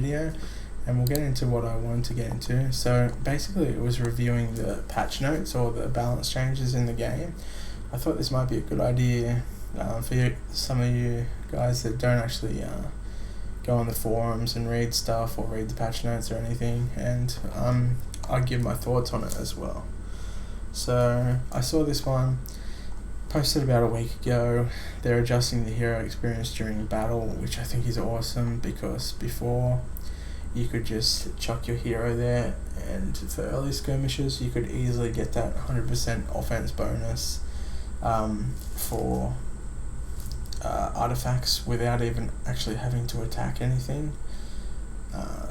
video, and we'll get into what I wanted to get into. So basically it was reviewing the patch notes or the balance changes in the game. I thought this might be a good idea for some of you guys that don't actually go on the forums and read stuff or read the patch notes or anything, and I'll give my thoughts on it as well. So I saw this one posted about a week ago. They're adjusting the hero experience during battle, which I think is awesome, because before you could just chuck your hero there, and for early skirmishes you could easily get that 100% offense bonus for artifacts without even actually having to attack anything.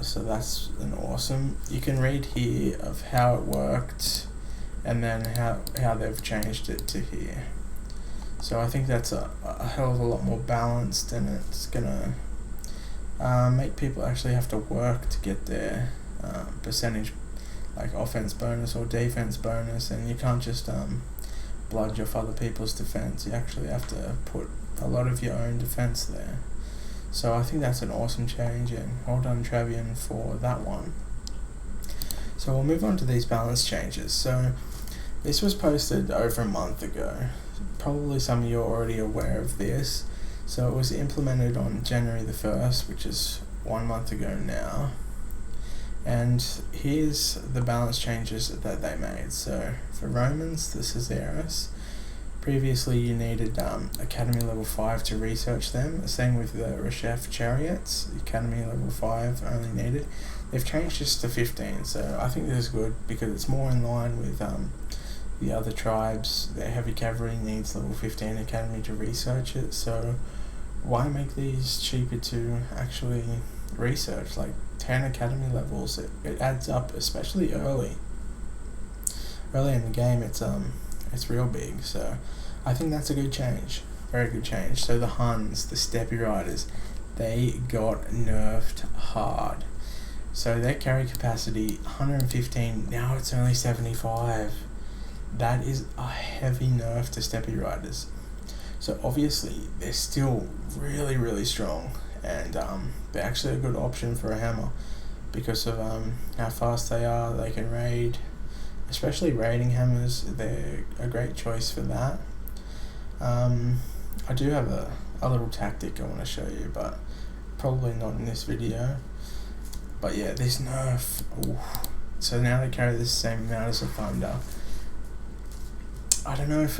So that's an awesome. You can read here of how it worked and then how they've changed it to here. So I think that's a hell of a lot more balanced, and it's gonna make people actually have to work to get their percentage, like offense bonus or defense bonus, and you can't just bludge off other people's defense. You actually have to put a lot of your own defense there. So I think that's an awesome change, and well done Travian for that one. So we'll move on to these balance changes. So this was posted over a month ago. Probably some of you are already aware of this. So it was implemented on January the 1st, which is 1 month ago now. And here's the balance changes that they made. So for Romans, the Caesaris, previously you needed Academy level 5 to research them. Same with the Reshef Chariots, Academy level 5 only needed. They've changed this to 15, so I think this is good because it's more in line with the other tribes. Their heavy cavalry needs level 15 Academy to research it, so why make these cheaper to actually research? Like 10 Academy levels, it adds up, especially early in the game. It's real big, so I think that's a good change, very good change. So the Huns, the Steppy Riders, they got nerfed hard. So their carry capacity 115, now it's only 75. That is a heavy nerf to Steppy Riders. So obviously they're still really, really strong, and they're actually a good option for a hammer because of how fast they are. They can raid, especially raiding hammers. They're a great choice for that. I do have a little tactic I want to show you, but probably not in this video. But yeah, this nerf, ooh. So now they carry the same amount as a Thunder. I don't know if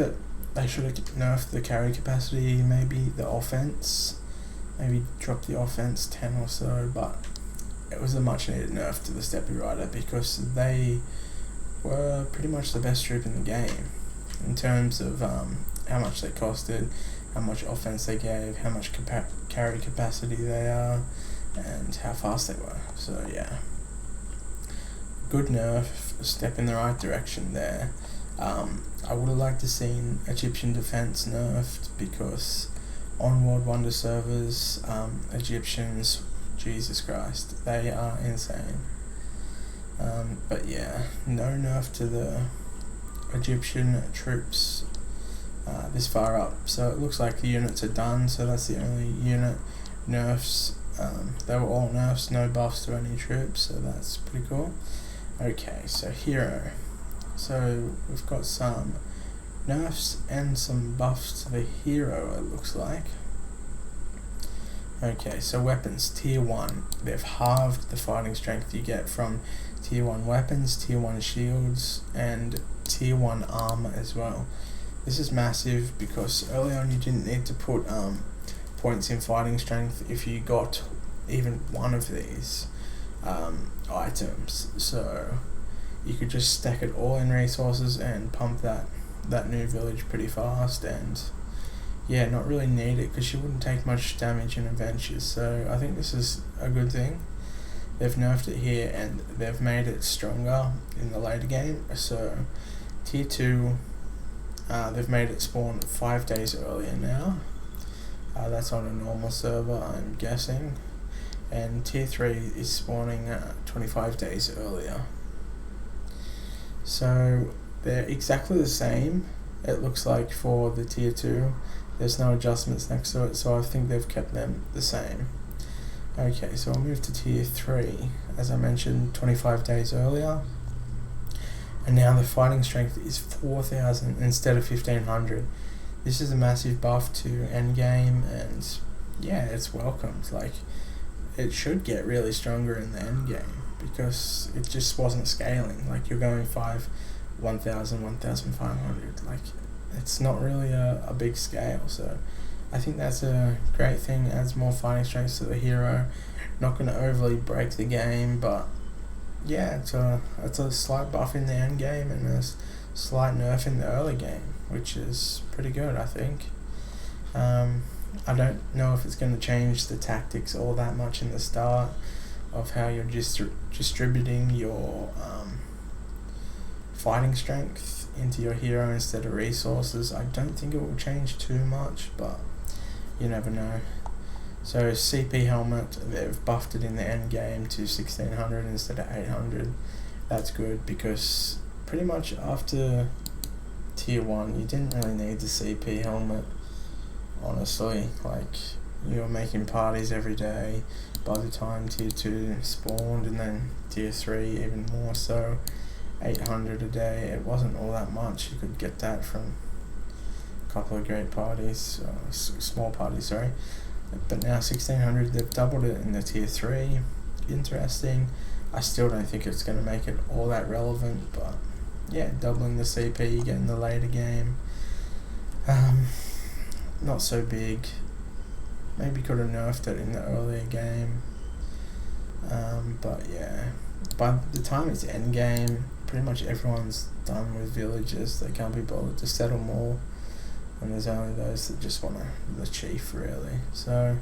they should have nerfed the carry capacity, maybe the offense, maybe drop the offense 10 or so, but it was a much needed nerf to the Steppy Rider because they were pretty much the best troop in the game in terms of how much they costed, how much offense they gave, how much carry capacity they are, and how fast they were. So yeah, good nerf, a step in the right direction there. I would have liked to seen Egyptian defense nerfed because on World Wonder servers, Egyptians, Jesus Christ, they are insane. But yeah, no nerf to the Egyptian troops this far up. So it looks like the units are done, so that's the only unit nerfs. They were all nerfs, no buffs to any troops, so that's pretty cool. Okay, so hero. So we've got some nerfs and some buffs to the hero, it looks like. Okay, so weapons, tier 1. They've halved the fighting strength you get from tier 1 weapons, tier 1 shields, and tier 1 armor as well. This is massive because early on you didn't need to put points in fighting strength if you got even one of these items. So you could just stack it all in resources and pump that new village pretty fast, and yeah, not really need it because you wouldn't take much damage in adventures. So I think this is a good thing. They've nerfed it here and they've made it stronger in the later game. So tier 2, they've made it spawn 5 days earlier now. That's on a normal server, I'm guessing. And tier 3 is spawning 25 days earlier. So they're exactly the same, it looks like, for the tier 2. There's no adjustments next to it, so I think they've kept them the same. Okay, so I'll move to tier 3, as I mentioned 25 days earlier. And now the fighting strength is 4,000 instead of 1,500. This is a massive buff to endgame, and yeah, it's welcomed. Like, it should get really stronger in the endgame because it just wasn't scaling. Like, you're going 1,000, 1,500. Like, it's not really a big scale, so I think that's a great thing. Adds more fighting strength to the hero. Not going to overly break the game, but yeah, it's a slight buff in the end game and a slight nerf in the early game, which is pretty good, I think. I don't know if it's going to change the tactics all that much in the start of how you're just distributing your fighting strength into your hero instead of resources. I don't think it will change too much, but you never know. So CP helmet, they've buffed it in the end game to 1,600 instead of 800. That's good because pretty much after tier 1 you didn't really need the CP helmet, honestly. Like, you were making parties every day by the time tier 2 spawned, and then tier 3 even more so. 800 a day, it wasn't all that much. You could get that from a couple of great parties, small parties, sorry. But now 1,600, they've doubled it in the tier 3. Interesting. I still don't think it's going to make it all that relevant, but yeah, doubling the CP you get in the later game. Not so big. Maybe could have nerfed it in the earlier game. But yeah, by the time it's end game, pretty much everyone's done with villages. They can't be bothered to settle more. And there's only those that just want the chief, really. So,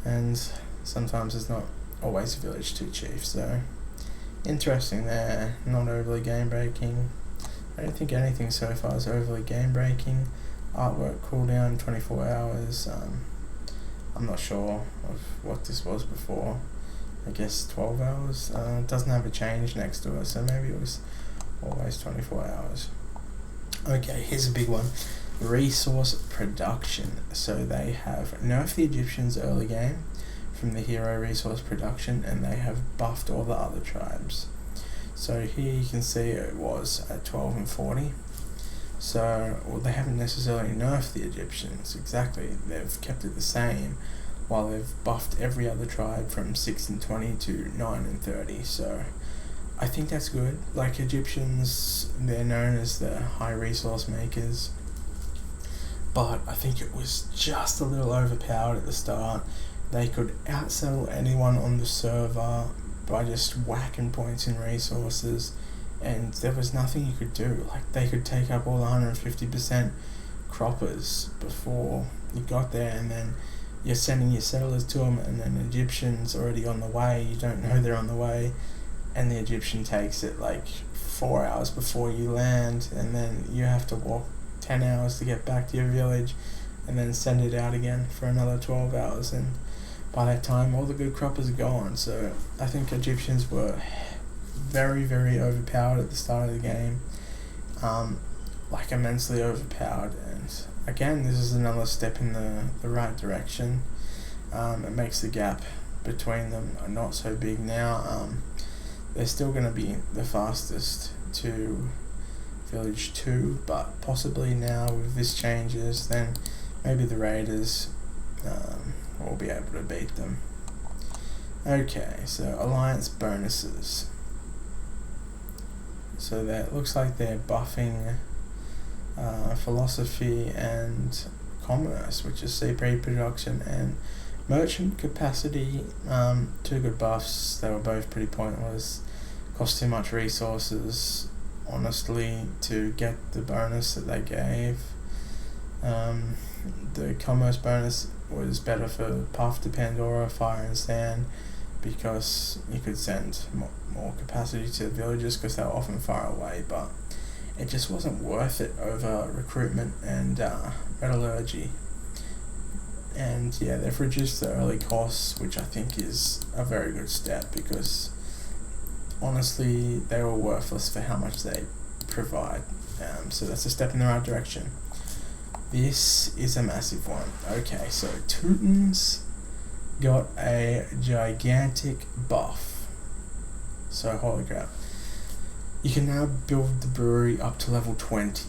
and sometimes there's not always a village to chief, so interesting there. Not overly game breaking. I don't think anything so far is overly game breaking. Artwork cooldown 24 hours. I'm not sure of what this was before. I guess 12 hours. It doesn't have a change next to it, so maybe it was always 24 hours. Okay, here's a big one. Resource production. So they have nerfed the Egyptians early game from the hero resource production, and they have buffed all the other tribes. So here you can see it was at 12 and 40. So, well, they haven't necessarily nerfed the Egyptians exactly. They've kept it the same, while they've buffed every other tribe from 6 and 20 to 9 and 30. So I think that's good. Like, Egyptians, they're known as the high resource makers, but I think it was just a little overpowered at the start. They could outsettle anyone on the server by just whacking points in resources, and there was nothing you could do. Like, they could take up all the 150% croppers before you got there, and then you're sending your settlers to them, and then Egyptians already on the way. You don't know they're on the way, and the Egyptian takes it like 4 hours before you land, and then you have to walk 10 hours to get back to your village, and then send it out again for another 12 hours, and by that time all the good croppers are gone. So I think Egyptians were very, very overpowered at the start of the game, like immensely overpowered, and again, this is another step in the right direction. It makes the gap between them not so big now. They're still going to be the fastest to Village 2, but possibly now with this changes, then maybe the Raiders will be able to beat them. Okay, so Alliance bonuses. So that looks like they're buffing Philosophy and Commerce, which is CP production and Merchant capacity. Two good buffs. They were both pretty pointless. Cost too much resources, honestly, to get the bonus that they gave. The Commerce bonus was better for Puff to Pandora, Fire and Sand, because you could send more capacity to the villages because they were often far away, but it just wasn't worth it over recruitment and metallurgy. And yeah, they've reduced the early costs, which I think is a very good step, because honestly they were worthless for how much they provide. So that's a step in the right direction. This is a massive one. Okay, so Teutons got a gigantic buff. So holy crap. You can now build the brewery up to level 20.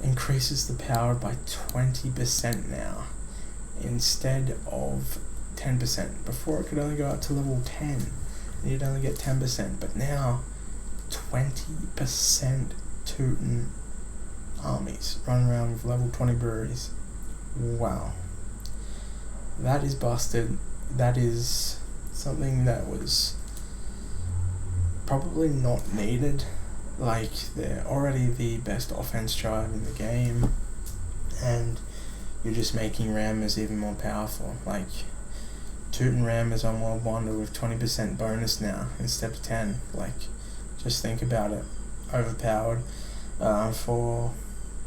Increases the power by 20% now, instead of 10%. Before it could only go up to level 10, and you'd only get 10%, but now 20% Teuton armies run around with level 20 breweries. Wow. That is busted. That is something that was probably not needed. Like, they're already the best offense tribe in the game, and you're just making rammers even more powerful. Like, Teuton rammers on World Wonder with 20% bonus now instead of 10. Like, just think about it. Overpowered. For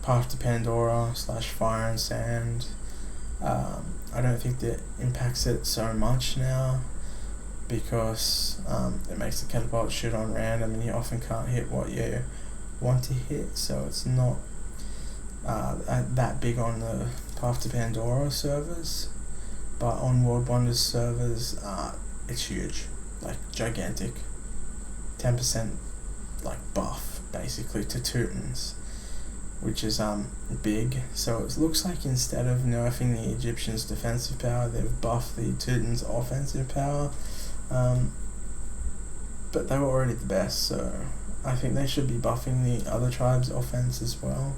Path to Pandora / Fire and Sand, I don't think that impacts it so much now, because it makes the catapult shoot on random, and you often can't hit what you want to hit, so it's not that big on the Path to Pandora servers. But on World Wonders servers, it's huge, like gigantic. 10% like buff basically to Teutons, which is big. So it looks like instead of nerfing the Egyptians' defensive power, they've buffed the Teutons' offensive power. But they were already the best, so I think they should be buffing the other tribes' offense as well.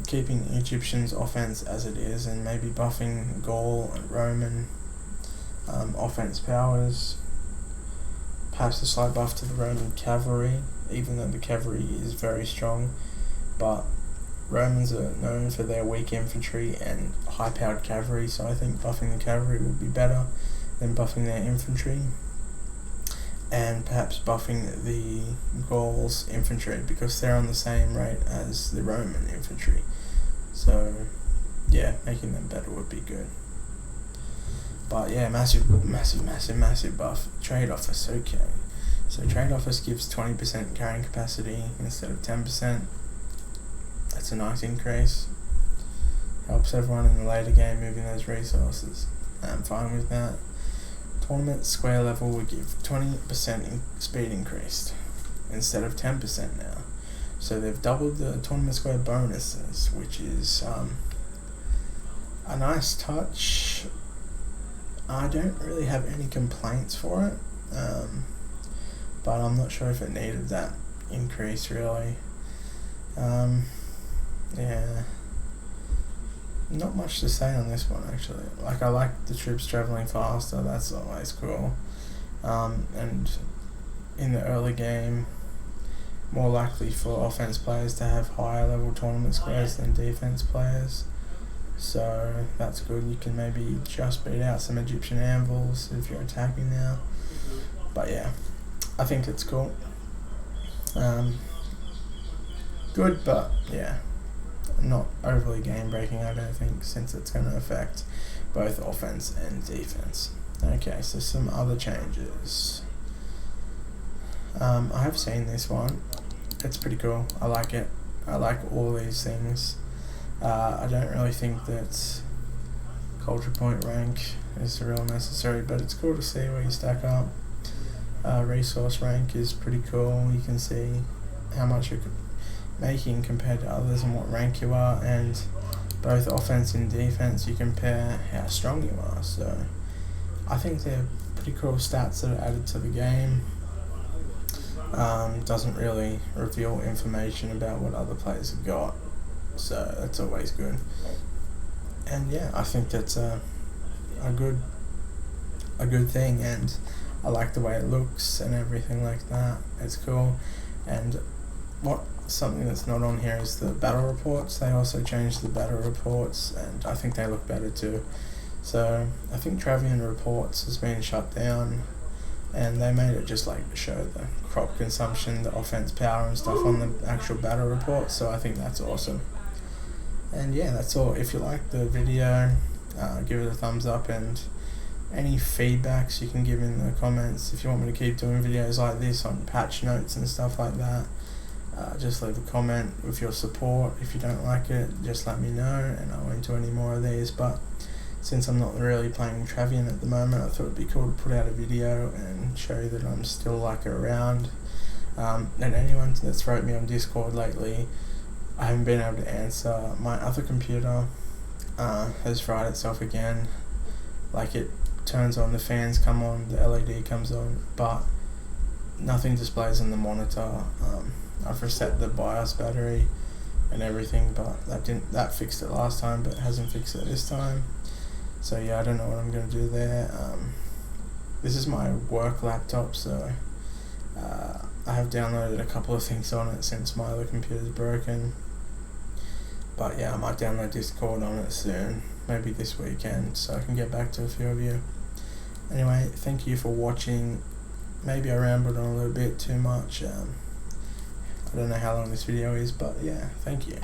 Keeping the Egyptians' offense as it is, and maybe buffing Gaul and Roman offense powers. Perhaps a slight buff to the Roman cavalry, even though the cavalry is very strong. But Romans are known for their weak infantry and high-powered cavalry, so I think buffing the cavalry would be better than buffing their infantry. And perhaps buffing the Gauls' infantry, because they're on the same rate as the Roman infantry. So, yeah, making them better would be good. But yeah, massive buff. Trade office, okay. So trade office gives 20% carrying capacity instead of 10%. That's a nice increase. Helps everyone in the later game moving those resources. I'm fine with that. Tournament square level would give 20% speed increased instead of 10% now. So they've doubled the tournament square bonuses, which is a nice touch. I don't really have any complaints for it, but I'm not sure if it needed that increase really. Yeah. Not much to say on this one actually. Like, I like the troops travelling faster, that's always cool. And in the early game, more likely for offense players to have higher level tournament squares than defense players. So that's good. You can maybe just beat out some Egyptian anvils if you're attacking now. But yeah, I think it's cool. Good, but yeah, not overly game breaking, I don't think, since it's going to affect both offense and defense. Okay, so some other changes. I have seen this one. It's pretty cool. I like it. I like all these things. I don't really think that culture point rank is real necessary, but it's cool to see where you stack up. Resource rank is pretty cool. You can see how much you're making compared to others and what rank you are, and both offense and defense you compare how strong you are. So I think they're pretty cool stats that are added to the game. Doesn't really reveal information about what other players have got, so that's always good. And yeah, I think that's a good thing, and I like the way it looks and everything like that. It's cool. And something that's not on here is the battle reports. They also changed the battle reports, and I think they look better too. So I think Travian reports has been shut down, and they made it just like show the crop consumption, the offense power and stuff on the actual battle report. So I think that's awesome. And yeah, that's all. If you like the video, give it a thumbs up, and any feedbacks you can give in the comments. If you want me to keep doing videos like this on patch notes and stuff like that, just leave a comment with your support. If you don't like it, just let me know, and I won't do any more of these. But since I'm not really playing Travian at the moment, I thought it'd be cool to put out a video and show you that I'm still like around. And anyone that's wrote me on Discord lately, I haven't been able to answer. My other computer has fried itself again. Like, it turns on, the fans come on, the LED comes on, but nothing displays on the monitor. I've reset the BIOS battery and everything, but that fixed it last time, but hasn't fixed it this time. So yeah, I don't know what I'm going to do there. This is my work laptop, so I have downloaded a couple of things on it since my other computer's broken. But yeah, I might download Discord on it soon, maybe this weekend, so I can get back to a few of you. Anyway, thank you for watching. Maybe I rambled on a little bit too much. I don't know how long this video is, but yeah, thank you.